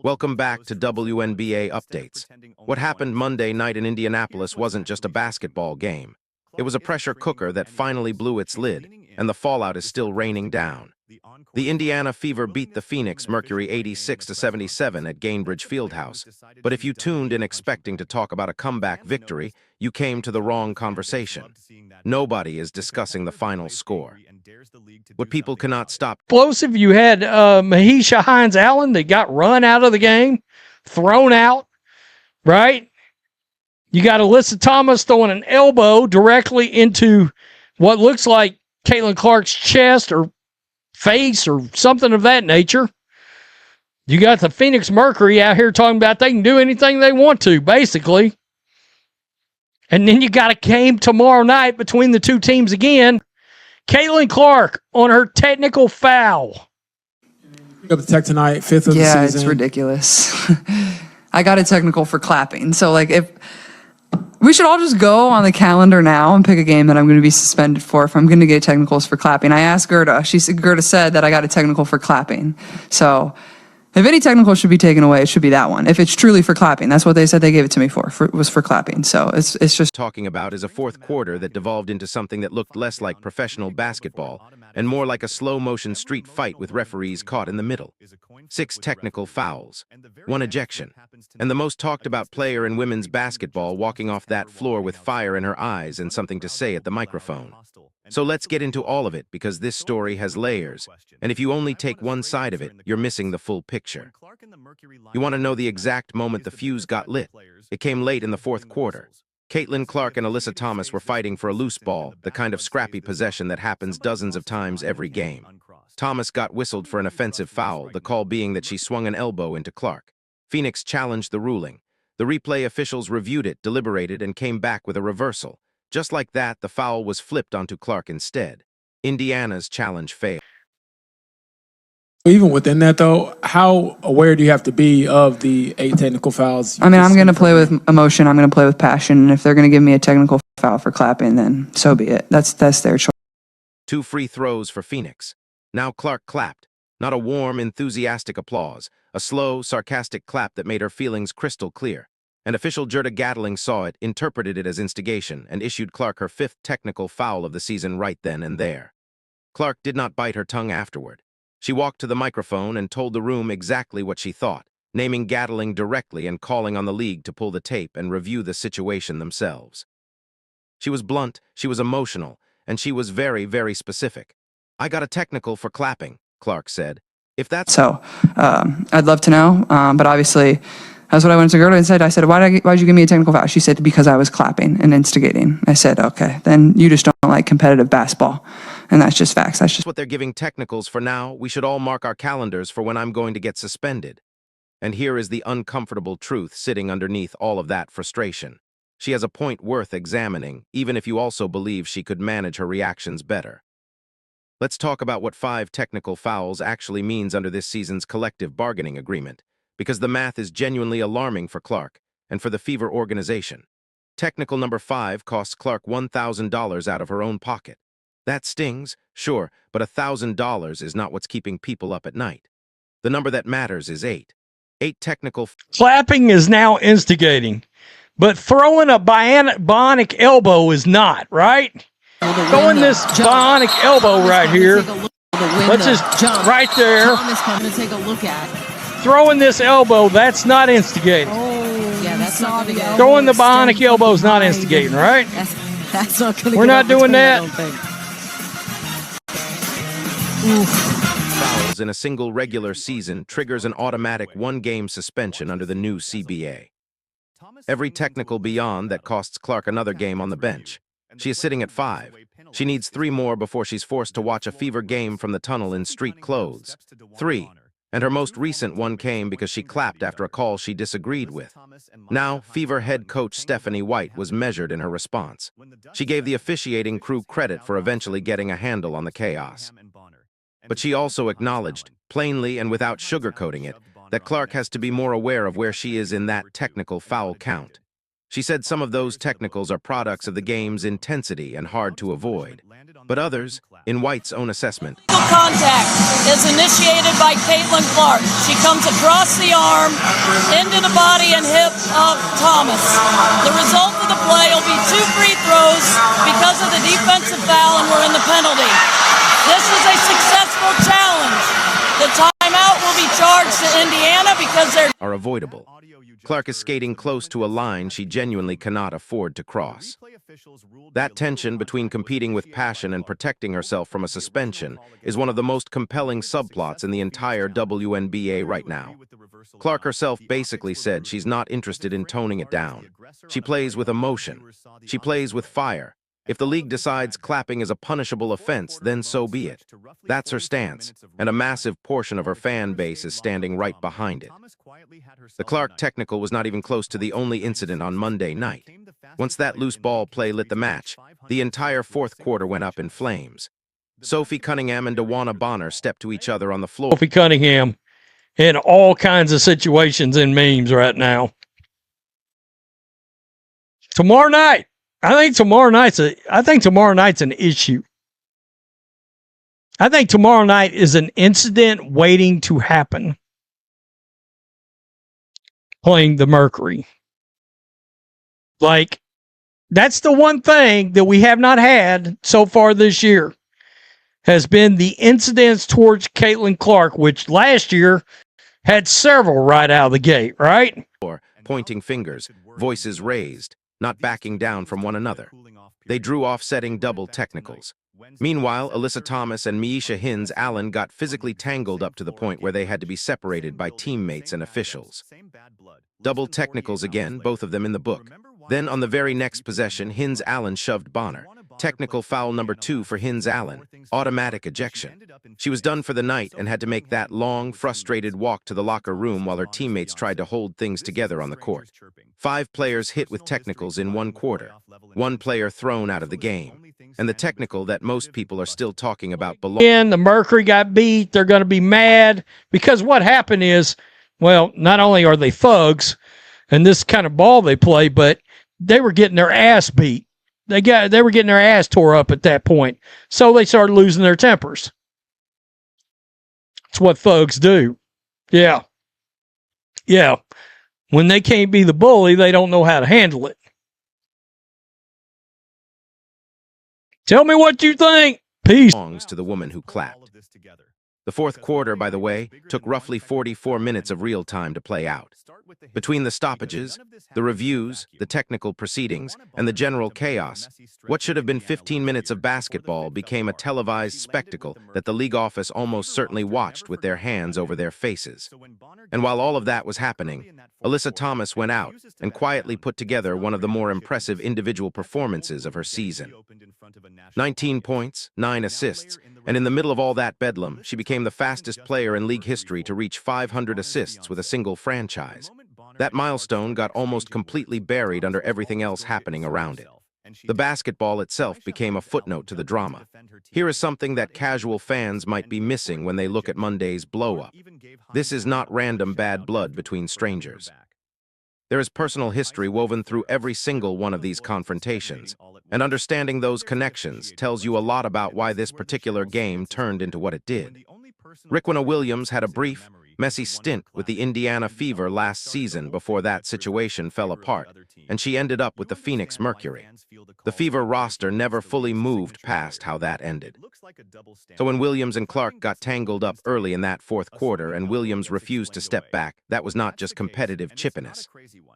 Welcome back to WNBA Updates. What happened Monday night in Indianapolis wasn't just a basketball game. It was a pressure cooker that finally blew its lid, and the fallout is still raining down. The Indiana Fever beat the Phoenix Mercury 86-77 at Gainbridge Fieldhouse. But if you tuned in expecting to talk about a comeback victory, you came to the wrong conversation. Nobody is discussing the final score. What people cannot stop. Explosive. You had Myisha Hines-Allen that got run out of the game, thrown out, right? You got Alyssa Thomas throwing an elbow directly into what looks like Caitlin Clark's chest or face or something of that nature. You got the Phoenix Mercury out here talking about they can do anything they want to, basically. And then you got a game tomorrow night between the two teams again. Caitlin Clark on her technical foul. Up the tech tonight, fifth of the season. Yeah, it's ridiculous. I got a technical for clapping. So, if we should all just go on the calendar now and pick a game that I'm going to be suspended for if I'm going to get technicals for clapping. I asked Gerda. Gerda said that I got a technical for clapping. So, if any technical should be taken away, it should be that one. If it's truly for clapping, that's what they said they gave it to me was for clapping. So it's just talking about is a fourth quarter that devolved into something that looked less like professional basketball and more like a slow-motion street fight with referees caught in the middle. 6 technical fouls, 1 ejection, and the most talked about player in women's basketball walking off that floor with fire in her eyes and something to say at the microphone. So let's get into all of it because this story has layers, and if you only take one side of it, you're missing the full picture. You want to know the exact moment the fuse got lit? It came late in the fourth quarter. Caitlin Clark and Alyssa Thomas were fighting for a loose ball, the kind of scrappy possession that happens dozens of times every game. Thomas got whistled for an offensive foul, the call being that she swung an elbow into Clark. Phoenix challenged the ruling. The replay officials reviewed it, deliberated, and came back with a reversal. Just like that, the foul was flipped onto Clark instead. Indiana's challenge failed. Even within that, though, how aware do you have to be of the 8 technical fouls? I mean, I'm going to play with emotion. I'm going to play with passion. And if they're going to give me a technical foul for clapping, then so be it. That's their choice. 2 free throws for Phoenix. Now Clark clapped. Not a warm, enthusiastic applause. A slow, sarcastic clap that made her feelings crystal clear. And official Gerda Gatling saw it, interpreted it as instigation, and issued Clark her 5th technical foul of the season right then and there. Clark did not bite her tongue afterward. She walked to the microphone and told the room exactly what she thought, naming Gatling directly and calling on the league to pull the tape and review the situation themselves. She was blunt, she was emotional, and she was very, very specific. "I got a technical for clapping," Clark said. "If that's so, I'd love to know, but obviously, that's what I went to Gerda and said. I said, why'd you give me a technical foul? She said, because I was clapping and instigating. I said, okay, then you just don't like competitive basketball. And that's just facts. That's just what they're giving technicals for now. We should all mark our calendars for when I'm going to get suspended." And here is the uncomfortable truth sitting underneath all of that frustration. She has a point worth examining, even if you also believe she could manage her reactions better. Let's talk about what 5 technical fouls actually means under this season's collective bargaining agreement, because the math is genuinely alarming for Clark and for the Fever organization. Technical number 5 costs Clark $1,000 out of her own pocket. That stings, sure, but $1,000 is not what's keeping people up at night. The number that matters is 8. 8 technical... Clapping is now instigating, but throwing a bionic elbow is not, right? Throwing this bionic elbow right here. Let's just jump right there. Thomas coming to take a look at. Throwing this elbow, that's not instigating. Oh, yeah, that's not going to go. Throwing the bionic elbow is not instigating, right? That's not going to. We're not doing that. Fouls in a single regular season triggers an automatic 1-game suspension under the new CBA. Every technical beyond that costs Clark another game on the bench. She is sitting at 5. She needs 3 more before she's forced to watch a Fever game from the tunnel in street clothes. 3. And her most recent one came because she clapped after a call she disagreed with. Now, Fever head coach Stephanie White was measured in her response. She gave the officiating crew credit for eventually getting a handle on the chaos. But she also acknowledged, plainly and without sugarcoating it, that Clark has to be more aware of where she is in that technical foul count. She said some of those technicals are products of the game's intensity and hard to avoid. But others, In White's own assessment, contact is initiated by Caitlin Clark. She comes across the arm, into the body and hip of Thomas. The result of the play will be 2 free throws because of the defensive foul, and we're in the penalty. This is a successful challenge. The timeout will be charged to Indiana because they're are avoidable. Clark is skating close to a line she genuinely cannot afford to cross. That tension between competing with passion and protecting herself from a suspension is one of the most compelling subplots in the entire WNBA right now. Clark herself basically said she's not interested in toning it down. She plays with emotion. She plays with fire. If the league decides clapping is a punishable offense, then so be it. That's her stance, and a massive portion of her fan base is standing right behind it. The Clark technical was not even close to the only incident on Monday night. Once that loose ball play lit the match, the entire fourth quarter went up in flames. Sophie Cunningham and DeWanna Bonner stepped to each other on the floor. Sophie Cunningham in all kinds of situations in memes right now. Tomorrow night. I think tomorrow night's an issue. I think tomorrow night is an incident waiting to happen. Playing the Mercury. Like, that's the one thing that we have not had so far this year, has been the incidents towards Caitlin Clark, which last year had several right out of the gate, right? Pointing fingers, voices raised, not backing down from one another. They drew offsetting double technicals. Meanwhile, Alyssa Thomas and Myisha Hines-Allen got physically tangled up to the point where they had to be separated by teammates and officials. Double technicals again, both of them in the book. Then on the very next possession, Hines-Allen shoved Bonner. Technical foul number 2 for Hines-Allen, automatic ejection. She was done for the night and had to make that long, frustrated walk to the locker room while her teammates tried to hold things together on the court. 5 players hit with technicals in 1 quarter. 1 player thrown out of the game. And the technical that most people are still talking about below. The Mercury got beat. They're going to be mad because what happened is, well, not only are they thugs and this kind of ball they play, but they were getting their ass beat. They were getting their ass tore up at that point. So they started losing their tempers. It's what thugs do. Yeah. Yeah. When they can't be the bully, they don't know how to handle it. Tell me what you think. Peace. Belongs to the woman who clapped. The fourth quarter, by the way, took roughly 44 minutes of real time to play out. Between the stoppages, the reviews, the technical proceedings, and the general chaos, what should have been 15 minutes of basketball became a televised spectacle that the league office almost certainly watched with their hands over their faces. And while all of that was happening, Alyssa Thomas went out and quietly put together one of the more impressive individual performances of her season. 19 points, 9 assists, and in the middle of all that bedlam, she became the fastest player in league history to reach 500 assists with a single franchise. That milestone got almost completely buried under everything else happening around it. The basketball itself became a footnote to the drama. Here is something that casual fans might be missing when they look at Monday's blow-up. This is not random bad blood between strangers. There is personal history woven through every single one of these confrontations, and understanding those connections tells you a lot about why this particular game turned into what it did. Riquna Williams had a brief, messy stint with the Indiana Fever last season before that situation fell apart, and she ended up with the Phoenix Mercury. The Fever roster never fully moved past how that ended. So when Williams and Clark got tangled up early in that fourth quarter and Williams refused to step back, that was not just competitive chippiness.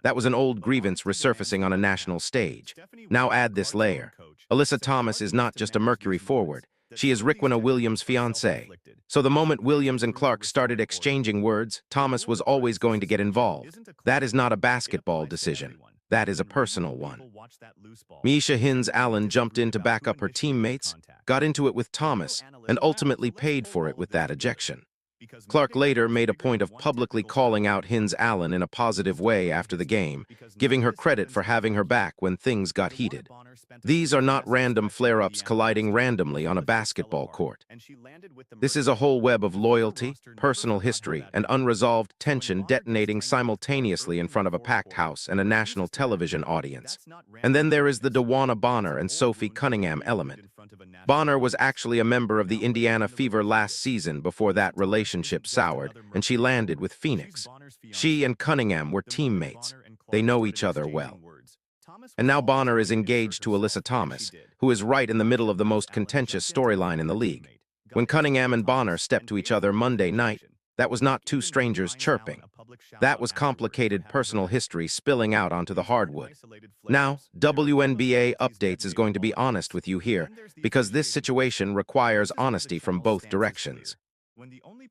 That was an old grievance resurfacing on a national stage. Now add this layer. Alyssa Thomas is not just a Mercury forward. She is Riquna Williams' fiancée. So the moment Williams and Clark started exchanging words, Thomas was always going to get involved. That is not a basketball decision. That is a personal one. Myisha Hines-Allen jumped in to back up her teammates, got into it with Thomas, and ultimately paid for it with that ejection. Clark later made a point of publicly calling out Hines-Allen in a positive way after the game, giving her credit for having her back when things got heated. These are not random flare-ups colliding randomly on a basketball court. This is a whole web of loyalty, personal history, and unresolved tension detonating simultaneously in front of a packed house and a national television audience. And then there is the DeWanna Bonner and Sophie Cunningham element. Bonner was actually a member of the Indiana Fever last season before that relationship soured, and she landed with Phoenix. She and Cunningham were teammates. They know each other well. And now Bonner is engaged to Alyssa Thomas, who is right in the middle of the most contentious storyline in the league. When Cunningham and Bonner stepped to each other Monday night, that was not two strangers chirping. That was complicated personal history spilling out onto the hardwood. Now, WNBA Updates is going to be honest with you here, because this situation requires honesty from both directions.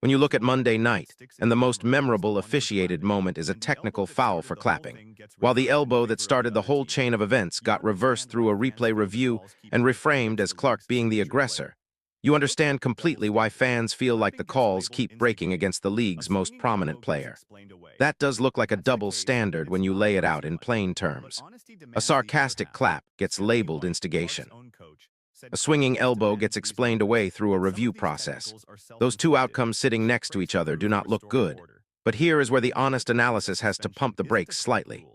When you look at Monday night, and the most memorable officiated moment is a technical foul for clapping, while the elbow that started the whole chain of events got reversed through a replay review and reframed as Clark being the aggressor, you understand completely why fans feel like the calls keep breaking against the league's most prominent player. That does look like a double standard when you lay it out in plain terms. A sarcastic clap gets labeled instigation. A swinging elbow gets explained away through a review process. Those two outcomes sitting next to each other do not look good. But here is where the honest analysis has to pump the brakes slightly.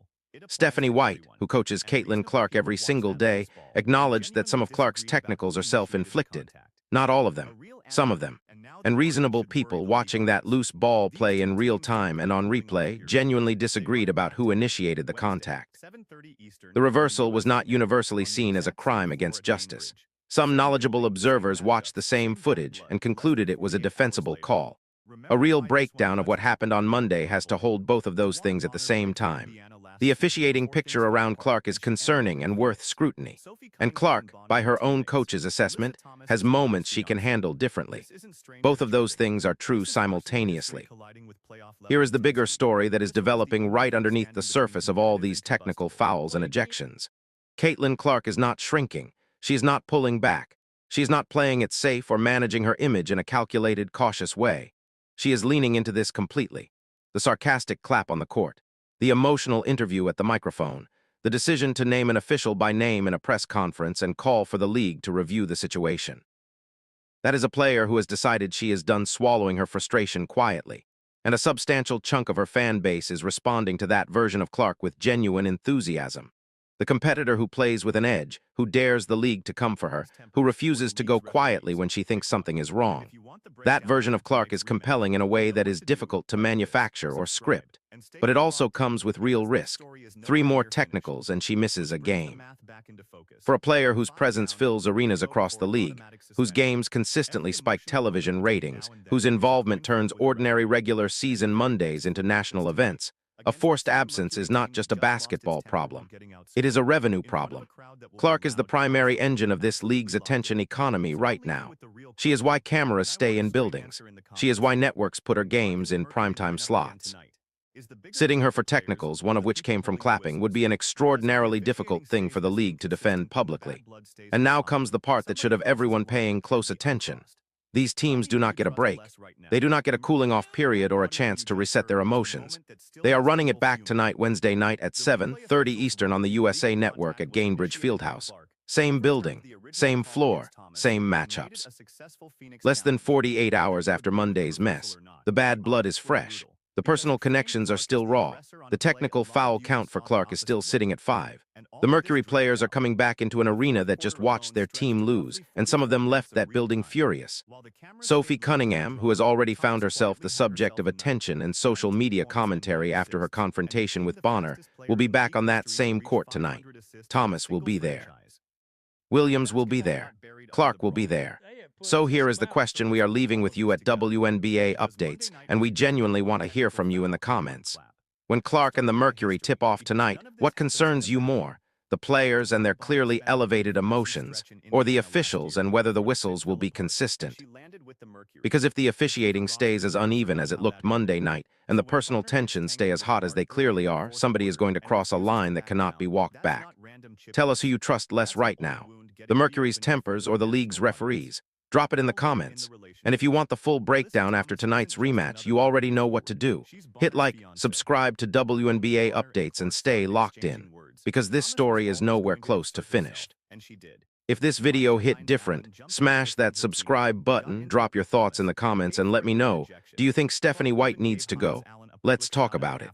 Stephanie White, who coaches Caitlin Clark every single day, acknowledged that some of Clark's technicals are self-inflicted. Not all of them, some of them. And reasonable people watching that loose ball play in real time and on replay genuinely disagreed about who initiated the contact. The reversal was not universally seen as a crime against justice. Some knowledgeable observers watched the same footage and concluded it was a defensible call. A real breakdown of what happened on Monday has to hold both of those things at the same time. The officiating picture around Clark is concerning and worth scrutiny. And Clark, by her own coach's assessment, has moments she can handle differently. Both of those things are true simultaneously. Here is the bigger story that is developing right underneath the surface of all these technical fouls and ejections. Caitlin Clark is not shrinking. She is not pulling back. She is not playing it safe or managing her image in a calculated, cautious way. She is leaning into this completely. The sarcastic clap on the court, the emotional interview at the microphone, the decision to name an official by name in a press conference and call for the league to review the situation. That is a player who has decided she is done swallowing her frustration quietly, and a substantial chunk of her fan base is responding to that version of Clark with genuine enthusiasm. The competitor who plays with an edge, who dares the league to come for her, who refuses to go quietly when she thinks something is wrong. That version of Clark is compelling in a way that is difficult to manufacture or script. But it also comes with real risk. 3 more technicals and she misses a game. For a player whose presence fills arenas across the league, whose games consistently spike television ratings, whose involvement turns ordinary regular season Mondays into national events, a forced absence is not just a basketball problem. It is a revenue problem. Clark is the primary engine of this league's attention economy right now. She is why cameras stay in buildings. She is why networks put her games in primetime slots. Sitting her for technicals, one of which came from clapping, would be an extraordinarily difficult thing for the league to defend publicly. And now comes the part that should have everyone paying close attention. These teams do not get a break. They do not get a cooling-off period or a chance to reset their emotions. They are running it back tonight, Wednesday night at 7:30 Eastern on the USA Network at Gainbridge Fieldhouse. Same building, same floor, same matchups. Less than 48 hours after Monday's mess, the bad blood is fresh. The personal connections are still raw. The technical foul count for Clark is still sitting at 5. The Mercury players are coming back into an arena that just watched their team lose, and some of them left that building furious. Sophie Cunningham, who has already found herself the subject of attention and social media commentary after her confrontation with Bonner, will be back on that same court tonight. Thomas will be there. Williams will be there. Clark will be there. So here is the question we are leaving with you at WNBA Updates, and we genuinely want to hear from you in the comments. When Clark and the Mercury tip off tonight, what concerns you more? The players and their clearly elevated emotions, or the officials and whether the whistles will be consistent? Because if the officiating stays as uneven as it looked Monday night, and the personal tensions stay as hot as they clearly are, somebody is going to cross a line that cannot be walked back. Tell us who you trust less right now, the Mercury's tempers or the league's referees. Drop it in the comments. And if you want the full breakdown after tonight's rematch, you already know what to do. Hit like, subscribe to WNBA Updates and stay locked in, because this story is nowhere close to finished. If this video hit different, smash that subscribe button, drop your thoughts in the comments and let me know, do you think Stephanie White needs to go? Let's talk about it.